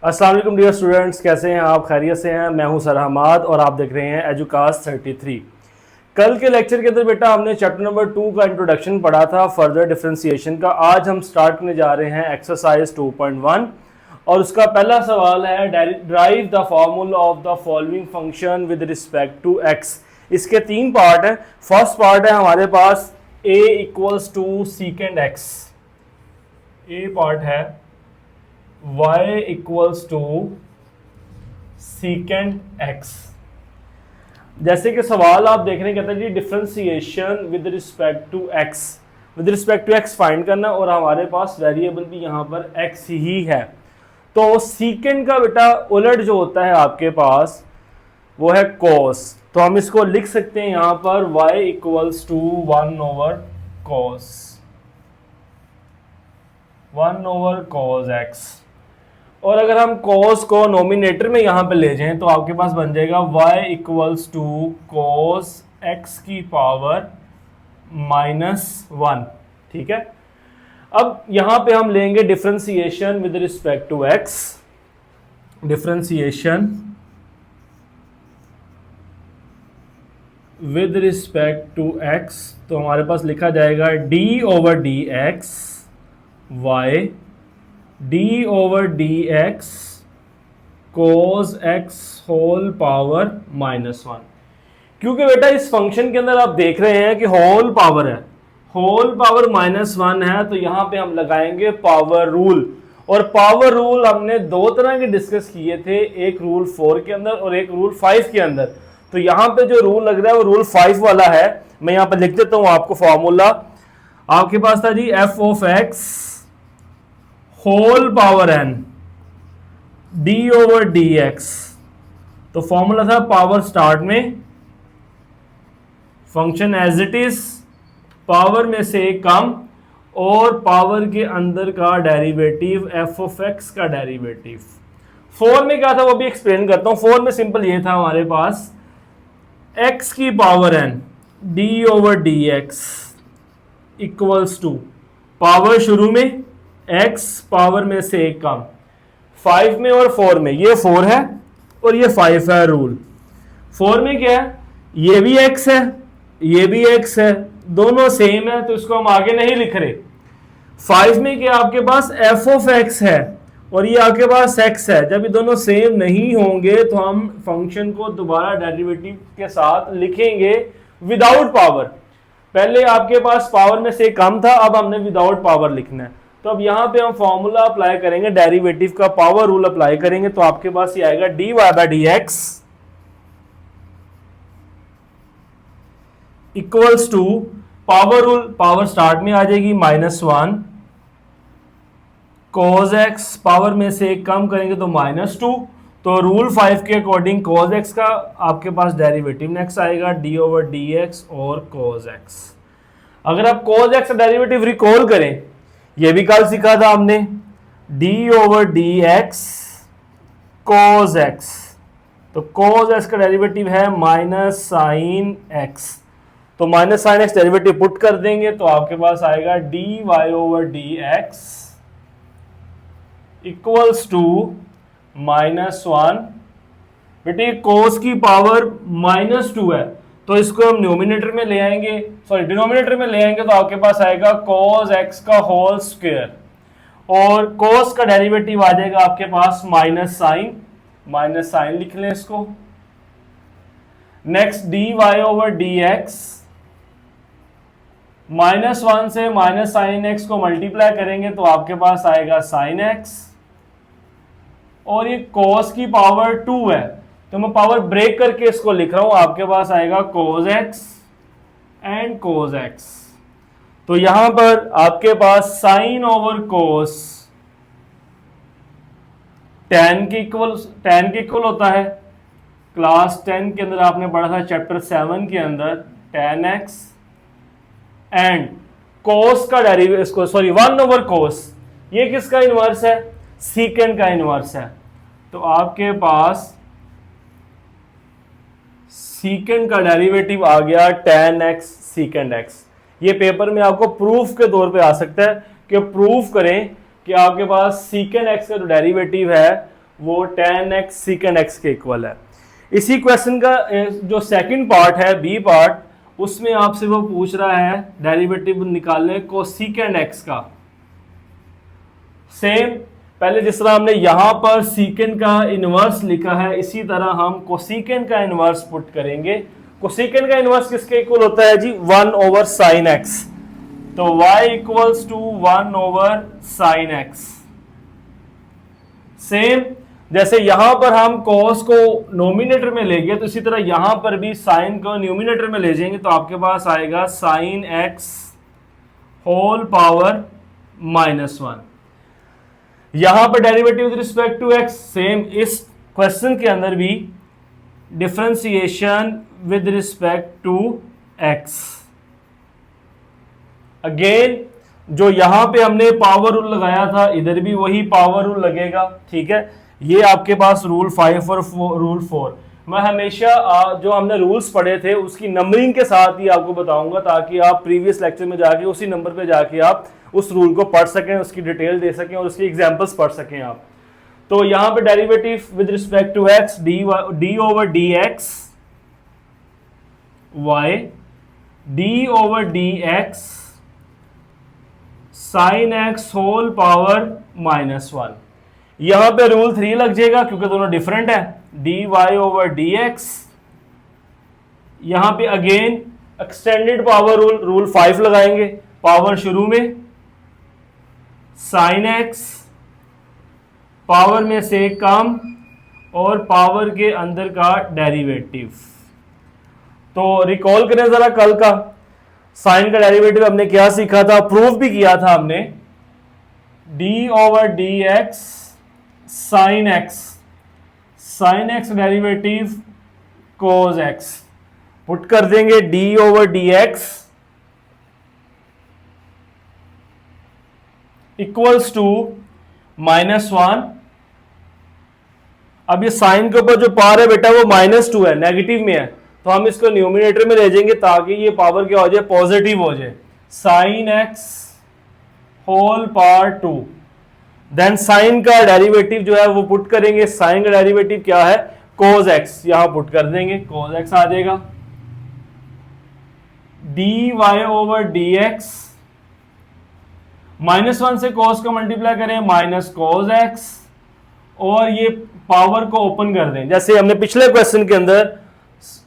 अस्सलाम वालेकुम dear students, कैसे हैं आप? खैरियत से हैं? मैं हूं सर हमाद और आप देख रहे हैं एजुकास 33। कल के लेक्चर के अंदर बेटा हमने चैप्टर नंबर 2 का इंट्रोडक्शन पढ़ा था, फर्दर डिफरेंशिएशन का। आज हम स्टार्ट करने जा रहे हैं एक्सरसाइज 2.1 और उसका पहला सवाल है drive the formula of the following function with respect to X. इसके तीन पार्ट हैं। फर्स्ट पार्ट है हमारे पास a equals to second X. A part है y equals to second X. जैसे कि सवाल आप देख रहे हैं, कहते हैं जी differentiation with respect to X, with respect to X find करना और हमारे पास वेरिएबल भी यहाँ पर x ही है। तो सीकेंड का बेटा उलट जो होता है आपके पास वो है cos। तो हम इसको लिख सकते हैं यहाँ पर y equals to 1/cos, 1/cos x। और अगर हम cos को नोमिनेटर में यहां पे ले जाएं तो आपके पास बन जाएगा y equals to cos x की पावर -1। ठीक है, अब यहां पे हम लेंगे differentiation with respect to x। Differentiation with respect to x, तो हमारे पास लिखा जाएगा d/dx y d/dx cos x whole power -1। क्योंकि बेटा इस फंक्शन के अंदर आप देख रहे हैं कि होल पावर है, होल पावर -1 है, तो यहां पे हम लगाएंगे पावर रूल। और पावर रूल हमने दो तरह के डिस्कस किए थे, एक रूल 4 के अंदर और एक रूल 5 के अंदर। तो यहां पे जो रूल लग रहा है वो रूल 5 वाला है। मैं यहां पर लिख देता हूं आपको फॉर्मूला। आपके पास था जी f of x whole power n d/dx। तो फॉर्मूला था पावर स्टार्ट में, function as it is, power में से कम और पावर के अंदर का डेरिवेटिव f ऑफ x का डेरिवेटिव। 4 में क्या था वो भी एक्सप्लेन करता हूं। 4 में सिंपल ये था हमारे पास x की power n d/dx equals to power शुरू में x पावर में से कम, 5 में और 4 में, ये 4 है और ये 5 है रूल। 4 में क्या है, ये भी x है ये भी x है, दोनों सेम है तो इसको हम आगे नहीं लिख रहे। 5 में क्या आपके पास f ऑफ x है और ये आपके पास x है। जब ये दोनों सेम नहीं होंगे तो हम फंक्शन को दोबारा डेरिवेटिव के साथ लिखेंगे विदाउट पावर। पहले आपके पास पावर में से कम था, अब हमने विदाउट पावर लिखना है। तो अब यहां पे हम फॉर्मूला अप्लाई करेंगे, डेरिवेटिव का पावर रूल अप्लाई करेंगे, तो आपके पास ये आएगा dy/dx equals to power rule, power start में आ जाएगी -1 cos x, पावर में से कम करेंगे तो -2। तो रूल 5 के अकॉर्डिंग cos x का आपके पास डेरिवेटिव नेक्स्ट आएगा d/dx और cos x। अगर आप cos x का डेरिवेटिव रिकॉल करें, ये भी कल सीखा था हमने, d/dx cos x। तो cos x का डेरिवेटिव है -sin x। तो -sin x डेरिवेटिव पुट कर देंगे तो आपके पास आएगा dy/dx इक्वल्स टू -1। बेटे cos की पावर -2 है तो इसको हम न्यूमिनेटर में ले आएंगे, सॉरी डिनोमिनेटर में ले आएंगे, तो आपके पास आएगा cos x का होल स्क्वायर और cos का डेरिवेटिव आ जाएगा आपके पास -sin लिख लें इसको। नेक्स्ट dy/dx, -1 से -sin x को मल्टीप्लाई करेंगे तो आपके पास आएगा sin x। और ये cos की पावर 2 है तो मैं पावर ब्रेक करके इसको लिख रहा हूं, आपके पास आएगा cos x and cos x। तो यहां पर आपके पास sin/cos tan के इक्वल होता है। क्लास 10 के अंदर आपने पढ़ा था चैप्टर 7 के अंदर tan x एंड cos का डेरिवेटिव, सॉरी 1/cos, ये किसका इनवर्स है, सीकेंड का इनवर्स है। तो आपके पास सीकेंड का डेरिवेटिव आ गया tan x सीकेंड x। ये पेपर में आपको प्रूफ के तौर पे आ सकता है कि प्रूफ करें कि आपके पास सीकेंड x का जो डेरिवेटिव है वो tan x secant x के इक्वल है। इसी क्वेश्चन का जो सेकंड पार्ट है, बी पार्ट, उसमें आपसे वो पूछ रहा है डेरिवेटिव निकालने कोसेकेंड x का। सेम पहले जिस तरह हमने यहां पर सीकेंड का इनवर्स लिखा है, इसी तरह हम कोसेकेंड का इनवर्स पुट करेंगे। कोसेकेंड का इनवर्स किसके इक्वल होता है जी? 1 ओवर साइन x। तो y equals to 1 over sine x। Same जैसे यहां पर हम cos को नोमिनेटर में ले गए, तो इसी तरह यहां पर भी साइन को न्यूमिनेटर में ले जाएंगे, तो आपके पास आएगा साइन x होल पावर -1। यहां पर derivative with respect to x, same इस क्वेश्चन के अंदर भी differentiation with respect to x। Again जो यहां पे हमने पावर रूल लगाया था, इधर भी वही पावर रूल लगेगा। ठीक है, ये आपके पास रूल 5 और रूल 4। मैं हमेशा जो हमने रूल्स पढ़े थे उसकी नंबरिंग के साथ ही आपको बताऊंगा, ताकि आप प्रीवियस लेक्चर में जाके उसी नंबर पे जाके आप उस रूल को पढ़ सकें, उसकी डिटेल दे सकें और उसकी एग्जांपल्स पढ़ सकें आप। तो यहां पे derivative with respect to x D over D X Y D over D X sine x whole power -1। यहां पे रूल 3 लग जाएगा क्योंकि दोनों डिफरेंट है, D Y over D X. यहां पे again extended power rule, rule 5 लगाएंगे, पावर शुरू में साइन x, पावर में से कम और पावर के अंदर का डेरिवेटिव। तो रिकॉल करें जरा कल का साइन का डेरिवेटिव हमने क्या सीखा था, प्रूव भी किया था हमने, D over D X sine X derivative cos X. Put कर देंगे D over D x equals to -1। अब ये साइन के ऊपर जो पावर है बेटा वो -2 है, नेगेटिव में है, तो हम इसको न्यूमिनेटर में ले जाएंगे ताकि ये पावर क्या हो जाए, पॉजिटिव हो जाए। Sine X whole power 2। Then sine का डेरिवेटिव जो है वो पुट करेंगे, साइन का डेरिवेटिव क्या है, कोस एक्स, यहां पुट कर देंगे, कोस एक्स आ जाएगा। D Y over D X, -1 से cos को मल्टीप्लाई करें माइनस cos x, और ये पावर को ओपन कर दें। जैसे हमने पिछले क्वेश्चन के अंदर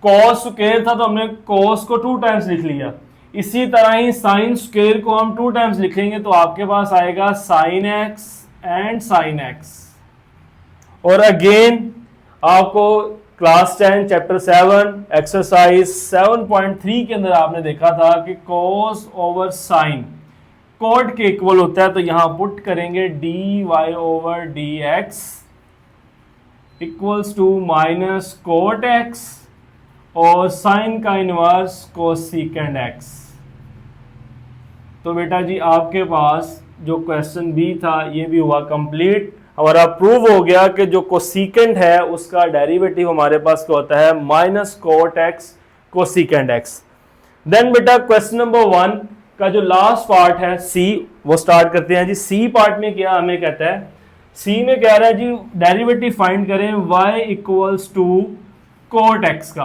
cos स्क्वायर था तो हमने cos को 2 टाइम्स लिख लिया, इसी तरह ही साइन स्क्वायर को हम 2 टाइम्स लिखेंगे, तो आपके पास आएगा sine x and sine x। और अगेन आपको क्लास 10 चैप्टर 7 एक्सरसाइज 7.3 के अंदर आपने देखा था कि cos ओवर साइन कोट के इक्वल होता है, तो यहां पुट करेंगे D Y over D x equals to minus cot X और साइन का इनवर्स कोसेकेंड एक्स। तो बेटा जी आपके पास जो क्वेश्चन बी था ये भी हुआ कंप्लीट। हमारा प्रूव हो गया कि जो कोसेकेंड है उसका डेरिवेटिव हमारे पास क्या होता है, minus cot X cosecant X. Then बेटा क्वेश्चन नंबर 1 का जो लास्ट पार्ट है सी, वो स्टार्ट करते हैं जी। सी पार्ट में क्या हमें कहता है, सी में कह रहा है जी डेरिवेटिव फाइंड करें y equals to cot X का।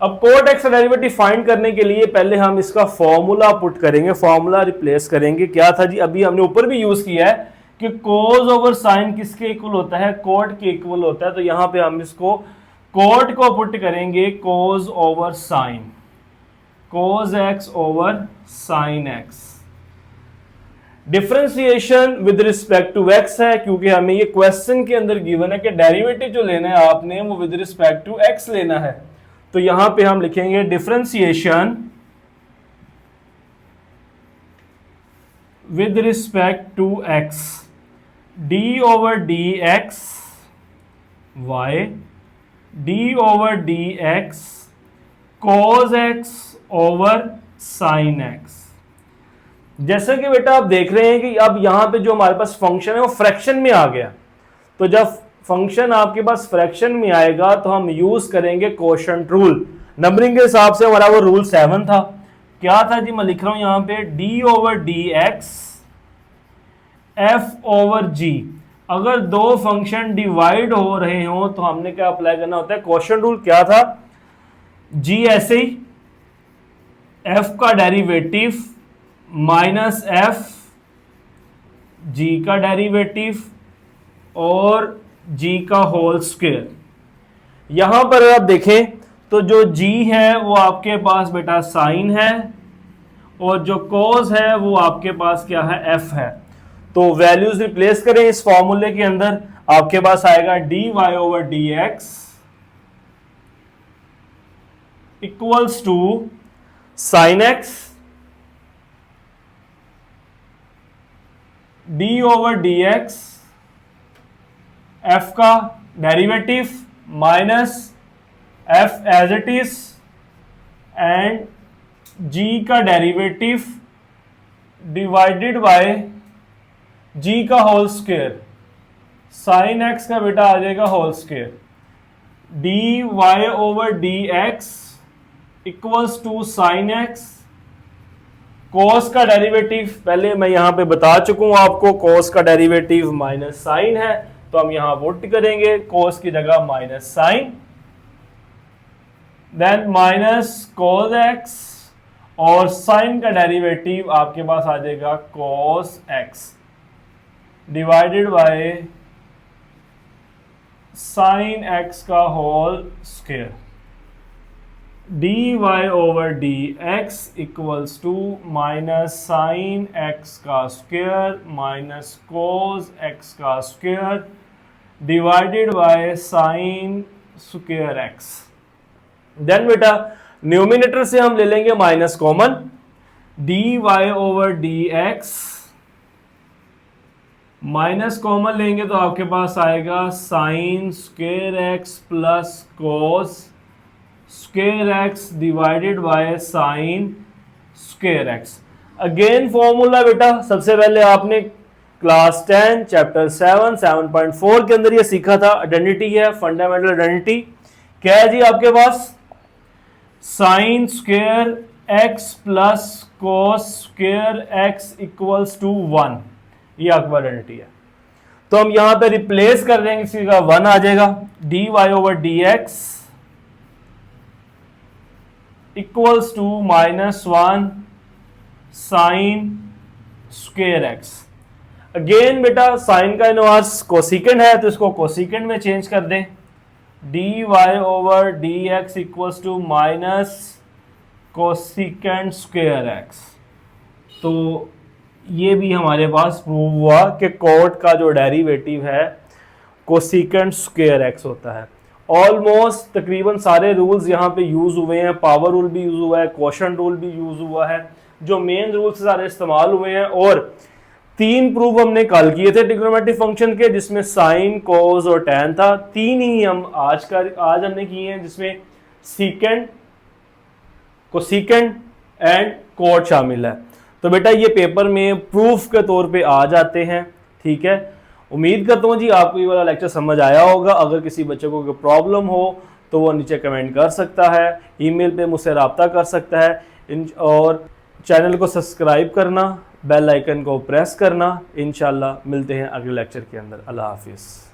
अब कोट एक्स का डेरिवेटिव फाइंड करने के लिए पहले हम इसका फॉर्मूला पुट करेंगे, फॉर्मूला रिप्लेस करेंगे। क्या था जी, अभी हमने ऊपर भी यूज किया है कि कोस ओवर साइन किसके इक्वल होता है, कोट के इक्वल होता है। तो यहां पे हम इसको कोट को पुट करेंगे cos over sine, cos x over sin x। Differentiation with respect to x है, क्योंकि हमें ये क्वेश्चन के अंदर गिवन है कि डेरिवेटिव जो लेना है आपने वो विद रिस्पेक्ट टू x लेना है। तो यहां पे हम लिखेंगे differentiation with respect to x, d over D X Y D over D X cos x over sine x। जैसे कि बेटा आप देख रहे हैं कि अब यहां पे जो हमारे पास फंक्शन है वो फ्रैक्शन में आ गया, तो जब फंक्शन आपके पास फ्रैक्शन में आएगा तो हम यूज करेंगे कोशेंट रूल। नंबरिंग के हिसाब से हमारा वो रूल 7 था। क्या था जी, मैं लिख रहा हूं यहां पे D over D X F over G. अगर दो फंक्शन डिवाइड हो रहे हो तो हमने क्या अप्लाई करना होता है, क्वोशिएंट रूल क्या था, जी ऐसे ही एफ का डेरिवेटिव माइनस एफ जी का डेरिवेटिव और जी का होल स्क्वायर। यहां पर आप देखें तो जो जी है वो आपके पास बेटा साइन है और जो कॉस है वो आपके पास क्या है, एफ है। तो वैल्यूज रिप्लेस करें इस फॉर्मूले के अंदर, आपके पास आएगा D Y over D x equals to sine X D over D X F का derivative minus F as it is and G का डेरिवेटिव डिवाइडेड बाय जी का होल स्क्वायर। साइन एक्स का बेटा आ जाएगा whole square, D Y over D x equals to sine x, cos का derivative पहले मैं यहां पे बता चुका हूं आपको, कॉस का डेरिवेटिव माइनस साइन है तो हम यहां पुट करेंगे कॉस की जगह minus sine, then minus cos X और साइन का डेरिवेटिव आपके पास आ जाएगा cos X divided by sine X का whole square. D Y over D x equals to minus sine X का स्क्वायर माइनस कोस एक्स का square divided by sine square X. Then बेटा numerator से हम ले लेंगे minus common, D Y over D X minus common लेंगे तो आपके पास आएगा sign square X plus cos square x divided by sine square x. Again formula बेटा सबसे पहले आपने क्लास 10 चैप्टर 7.4 के अंदर ये सीखा था, आइडेंटिटी है, फंडामेंटल आइडेंटिटी। क्या है जी आपके पास, sine square X plus cos square X equals to 1, ये आपके पास आइडेंटिटी है। तो हम यहां पे रिप्लेस कर देंगे, इसी का 1 आ जाएगा, D Y over D x equals to minus 1 sine square x. Again बेटा साइन का इनवर्स कोसिकेंड है तो इसको कोसिकेंड में चेंज कर दें, d Y over D x equals to minus cosecant square x. तो ये भी हमारे पास प्रूव हुआ कि कॉट का जो डेरिवेटिव है कोसिकेंड स्क्वायर एक्स होता है। ऑलमोस्ट तकरीबन सारे रूल्स यहाँ पे यूज हुए हैं, पावर रूल भी यूज हुआ है, क्वोशंट रूल भी यूज हुआ है, जो मेन रूल्स सारे इस्तेमाल हुए हैं। और 3 प्रूफ हमने कल किए थे ट्रिग्नोमेट्रिक फंक्शन के, जिसमें साइन कोस और टैन था। 3 ही हम आज हमने किए हैं, जिसमें सीकेंड कोसिकेंड एंड कॉट शामिल है। तो बेटा ये पेपर में प्रूफ के तौर पे आ जाते हैं, ठीक है। उम्मीद करता हूँ जी आपको ये वाला लेक्चर समझ आया होगा। अगर किसी बच्चे को कोई प्रॉब्लम हो तो वो नीचे कमेंट कर सकता है, ईमेल पे मुझसे रब्ता कर सकता है, और चैनल को सब्सक्राइब करना, बेल आइकन को प्रेस करना। इंशाल्लाह मिलते हैं अगले लेक्चर के अंदर। अल्लाह हाफिज़।